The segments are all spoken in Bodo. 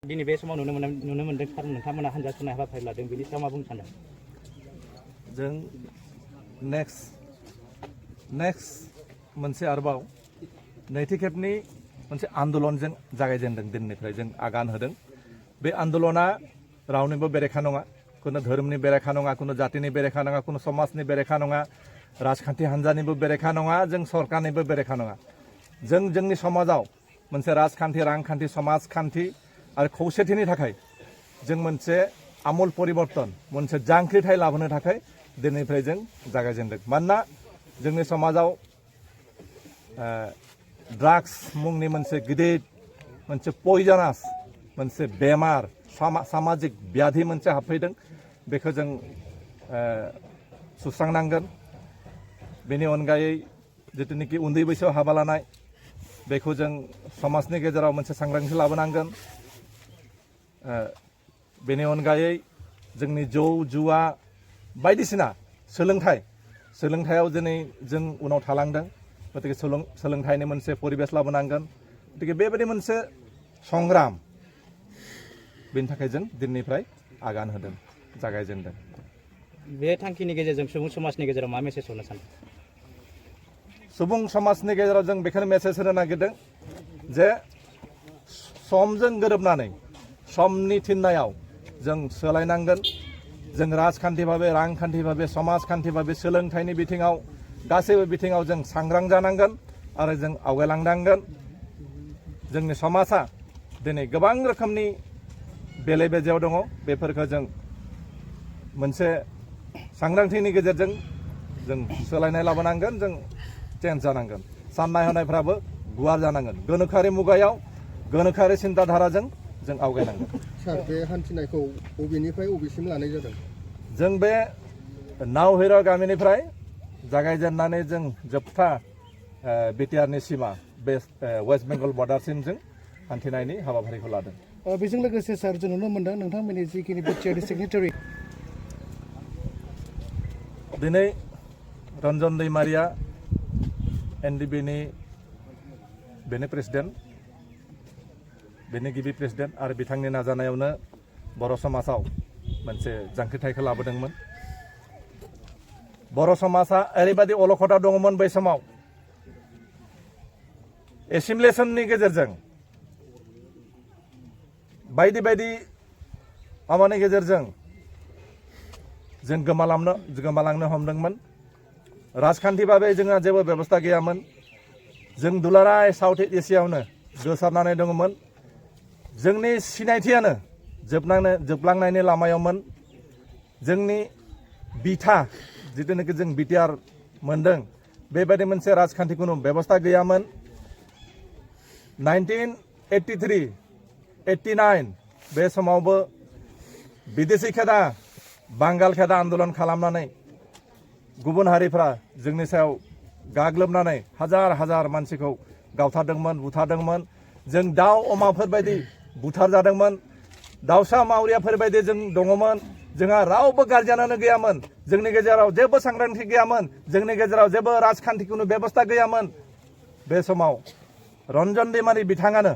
दिनै बे समाव नुनो मोनदों सार नोंथांमोना हानजा सुनाय हाबाफारि लादों बेनि सायाव मा बुंनो सानो? जों नेक्स्ट मोनसे आरोबाव नैथि खेबनि मोनसे आन्दलनजों जागायजेनदों दिननिफ्राय जों आगान होदों। बे आन्दलना रावनिबो बेरेखा नङा, कुनु धोरोमनि बेरेखा नङा, कुनु जातिनि बेरेखा नङा, कुनु समाजनि बेरेखा नङा, राजखान्थि हान्जानिबो बेरेखा नङा, जों सरकारनिबो बेरेखा नङा। जों जोंनि समाजाव मोनसे राजखान्थि, रांखान्थि, समाजखान्थि आरो खौसेथिनि थाखाय जों मोनसे आमुल परिबर्तन, मोनसे जांख्रिथाय लाबोनो थाखाय दिननिफ्राय जों जागायजेनदों। मानोना जोंनि समाजाव ड्राग्स मुंनि मोनसे गिदिर मोनसे पयजनास मोनसे बेमार सामाजिक व्याधि मोनसे हाबफैदों। बेखौ जों सुस्रांनांगोन। बेनि अनगायै जितुनिखि उन्दै बैसोआव हाबा लानाय बेखौ जों समाजनि गेजेराव मोनसे सांग्रांथि लाबोनांगोन। बेनि अनगायै जोंनि जौ जुवा बायदिसिना सोलोंथायाव दिनै जों उनाव थालांदों। गतिके सोलोंथाइनि मोनसे परिबेस लाबोनांगोन। गतिके बेबायदि मोनसे संग्राम बेनि थाखाय जों दिननिफ्राय आगान होदों, जागायजेनदों। बे थांखिनि गेजेरजों सुबुं समाजनि गेजेराव मा मेसेज होनो सानो? सुबुं समाजनि गेजेराव जों बेखौनो मेसेज होनो नागिरदों जे समजों गोरोबनानै समनि थिननायाव जों सोलायनांगोन। जों राजखान्थि भाबे, रांखान्थि भाबे, समाजखान्थि भाबे, सोलोंथाइनि बिथिङाव गासैबो बिथिङाव जों सांग्रां जानांगोन आरो जों आवगायलांनांगोन। जोंनि समाजा दिनै गोबां रोखोमनि बेले बेजेयाव दङ। बेफोरखौ जों मोनसे सांग्रांथिनि गेजेरजों जों सोलायनाय लाबोनांगोन, जों चेन्ज जानांगोन। साननाय हनायफ्राबो गुवार जानांगोन। गोनोखोआरि मुगायाव गोनोखोआरि सिन्ताधाराजों जों आवगायनांगोन। सार, बे हान्थिनायखौ बबेनिफ्राय बबेसिम लानाय जादों? जों बे नावहेरा गामिनिफ्राय जागायजेननानै जों जोबथा बिटिआरनि सिमा बे वेस्ट बेंगल बर्डारसिम जों हान्थिनायनि हाबाफारिखौ लादों। बेजों लोगोसे सार, जों नुनो मोनदों नोंथांमोननि जिखिनि बिटिआरनि सिगनेटारि दिनै रन्जन दैमारिया एनडिबिनि बेनि प्रेसिडेन्ट, बेनि गिबि प्रेसिडेन्ट आरो बिथांनि नाजानायावनो बर' समाजाव मोनसे जांख्रिथायखौ लाबोदोंमोन। बर' समाजा ओरैबायदि अलखदाव दङमोन बै समाव। एसिमिलेसननि गेजेरजों बायदि बायदि माबानि गेजेरजों जों गोमालांनो हमदोंमोन। राजखान्थि भाबै जोंहा जेबो बेबस्था गैयामोन। जों दुलाराय साउथ इस्ट एसियायावनो गोसारनानै दङमोन। जोंनि सिनायथियानो जोबलांनायनि लामायावमोन। जोंनि बिथा जिथुनाखि जों बिटिआर मोनदों बेबायदि मोनसे राजखान्थि कुनु बेबस्था गैयामोन। 1983-89 बे समावबो बिदेशि खेदा बांगाल खेदा आन्दलन खालामनानै गुबुन हारिफ्रा जोंनि सायाव गाग्लोबनानै हाजार हाजार मानसिखौ गावथारदोंमोन, बुथारदोंमोन। जों दाउ अमाफोर बायदि बुथार जादोंमोन। दाउसा मावरियाफोर बायदि जों दङमोन। जोंहा रावबो गारजेनानो गैयामोन। जोंनि गेजेराव जेबो सांग्रांथि गैयामोन। जोंनि गेजेराव जेबो राजखान्थि कुनु बेबस्था गैयामोन। बे समाव रन्जन दैमारि बिथाङानो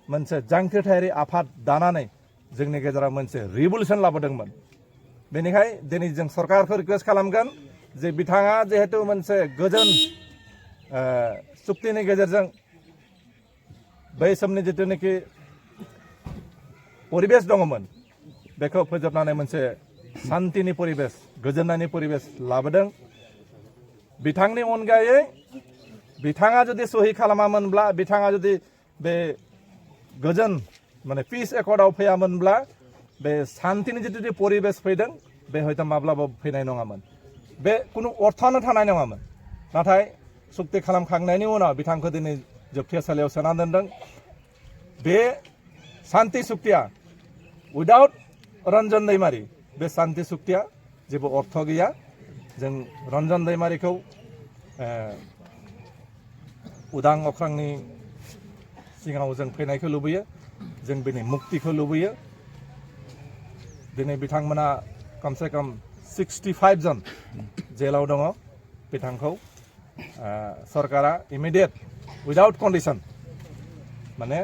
मोनसे जांख्रिथायारि आफाद दानानै जोंनि गेजेराव मोनसे रिभलिउसन लाबोदोंमोन। बेनिखाय दिनै जों सरकारखौ रिक्वेस्ट खालामगोन जे बिथाङा जिहेतु मोनसे गोजोन सुक्तिनि गेजेरजों बै समनि जिथुनाखि परिबेस दङमोन बेखौ फोजोबनानै मोनसे शान्तिनि परिबेस, गोजोननायनि परिबेस लाबोदों। बिथांनि अनगायै बिथाङा जुदि सहि खालामामोनब्ला, बिथाङा जुदि बे गोजोन माने पिस एकर्डआव फैयामोनब्ला बे शान्तिनि जिथु परिबेस फैदों बे हयथ' माब्लाबा फैनाय नङामोन। बे कुनु अर्थआनो थानाय नङामोन। नाथाय सुक्ति खालामखांनायनि उनाव बिथांखौ दिनै जोबथेसालियाव सोना दोनदों। बे शान्ति सुक्तिया उइदाउट रन्जन दैमारि बे शान्ति सुक्तिया जेबो अर्थ गैया। जों रन्जन दैमारिखौ उदां अख्रांनि सिगाङाव जों फैनायखौ लुबैयो। जों बेनि मुक्तिखौ लुबैयो। दिनै बिथांमोना कमसे कम 65 जन जेलाव दङ। बिथांखौ सरकारा इमिडिएट उइदाउट कन्डिशन माने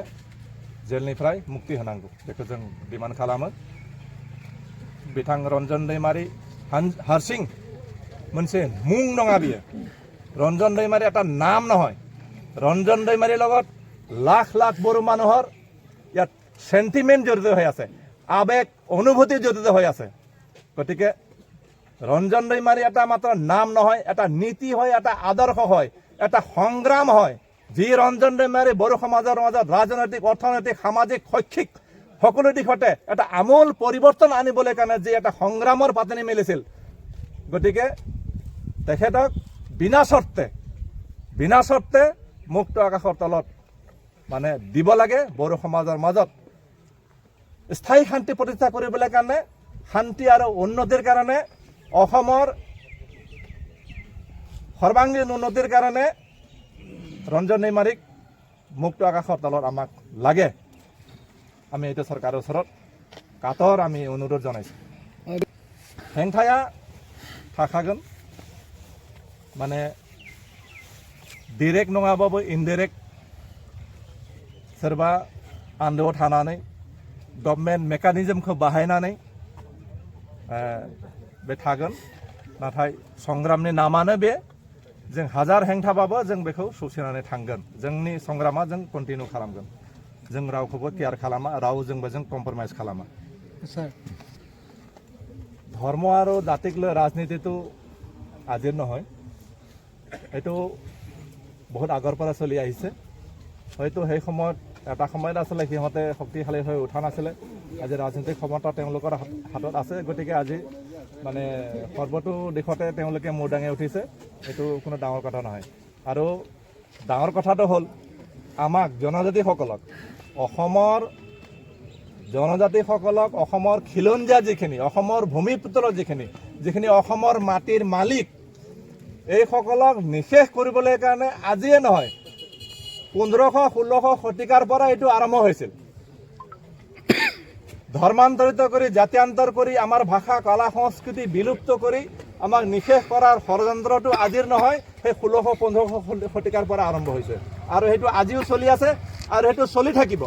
जेलनिफ्राय मुक्ति होनांगौ बेखौ जों डिमान्ड खालामो बिथां रन्जन दैमारी हारसिं मोनसे मुं नङा बियो रन्जन दैमारी এটা नाम নহয় रन्जन दैमारीৰ লগত লাখ লাখ বড়ো মানুহৰ ইয়াত সেন্টিমেন্ট জড়িত হৈ আছে আবেগ অনুভূতি জড়িত হৈ আছে গতিকে ৰঞ্জন दैमारी এটা মাত্ৰ নাম নহয় এটা নীতি হয় এটা আদৰ্শ হয় এটা সংগ্ৰাম হয় যি ৰঞ্জন दैमारी বড়ো সমাজৰ মাজত ৰাজনৈতিক অৰ্থনৈতিক সামাজিক শৈক্ষিক সকলো দিশতে এটা আমূল পৰিৱৰ্তন আনিবলৈ কাৰণে যি এটা সংগ্ৰামৰ পাতনি মেলিছিল গতিকে তেখেতক বিনা শৰ্তে মুক্ত আকাশৰ তলত মানে দিব লাগে বড়ো সমাজৰ মাজত স্থায়ী শান্তি প্ৰতিষ্ঠা কৰিবলৈ কাৰণে শান্তি আৰু উন্নতিৰ কাৰণে অসমৰ সৰ্বাংগীন উন্নতিৰ কাৰণে ৰঞ্জন दैमारीক মুক্ত আকাশৰ তলত আমাক লাগে আমি এইটো চৰকাৰৰ ওচৰত কাতৰ আমি অনুৰোধ জনাইছোঁ হেংথায়া থাকাগोन माने डाइरेक्ट नङाबाबो इनडाइरेक्ट सोरबा आन्दोआव थानानै गभर्नमेन्ट मेकानिजमखौ बाहायनानै बे थागोन नाथाय संग्रामनि नामानो बे जों हाजार हेंथाबाबो जों बेखौ सौसिनानै थांगोन जोंनि संग्रामा जों कन्टिनिउ खालामगोन जों रावखौबो केयार खालामा रावजोंबो जों कम्प्रमाइज खालामा স্যার धर्म और जातिक লৈ राजनीतिটো আজিৰ নহয় এইটো বহুত আগৰ পৰা চলি আহিছে হয়তো সেই সময়ত এটা সময়ত আসলে সিহঁতে শক্তিশালী হৈ উঠা নাছিলে আজি ৰাজনৈতিক ক্ষমতা তেওঁলোকৰ হাতত আছে গতিকে আজি মানে সৰ্বতো দিশতে তেওঁলোকে মূৰ দাঙি উঠিছে এইটো কোনো ডাঙৰ কথা নহয় আৰু ডাঙৰ কথাটো হ'ল আমাক জনজাতিসকলক অসমৰ জনজাতিসকলক অসমৰ খিলঞ্জীয়া যিখিনি অসমৰ ভূমিপুত্ৰ যিখিনি অসমৰ মাটিৰ মালিক এইসকলক নিশেষ কৰিবলৈ কাৰণে আজিয়ে নহয় 1500-1600 শতিকাৰ পৰা এইটো আৰম্ভ হৈছিল ধৰ্মান্তৰিত কৰি জাতীয়ান্তৰ কৰি আমাৰ ভাষা কলা সংস্কৃতি বিলুপ্ত কৰি আমাক নিশেষ কৰাৰ ষড়যন্ত্ৰটো আজিৰ নহয় সেই 1600-1500 শতিকাৰ পৰা আৰম্ভ হৈছে আৰু সেইটো আজিও চলি আছে আৰু সেইটো চলি থাকিব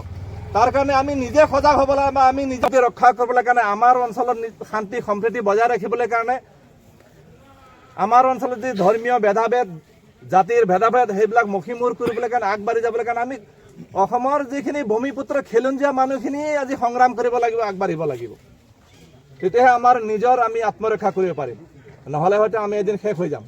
তাৰ কাৰণে আমি নিজে সজাগ হ'ব লাগে বা আমি নিজকে ৰক্ষা কৰিবলৈ কাৰণে আমাৰ অঞ্চলত শান্তি সম্প্ৰীতি বজাই ৰাখিবলৈ কাৰণে আমাৰ অঞ্চলত যি ধৰ্মীয় ভেদাভেদ জাতিৰ ভেদাভেদ সেইবিলাক মখিমূৰ কৰিবলৈ কাৰণে আগবাঢ়ি যাবলৈ কাৰণে আমি অসমৰ যিখিনি ভূমিপুত্ৰ খিলঞ্জীয়া মানুহখিনি আজি সংগ্ৰাম কৰিব লাগিব আগবাঢ়িব লাগিব তেতিয়াহে আমাৰ নিজৰ আমি আত্মৰক্ষা কৰিব পাৰিম নহ'লে হয়তো আমি এদিন শেষ হৈ যাম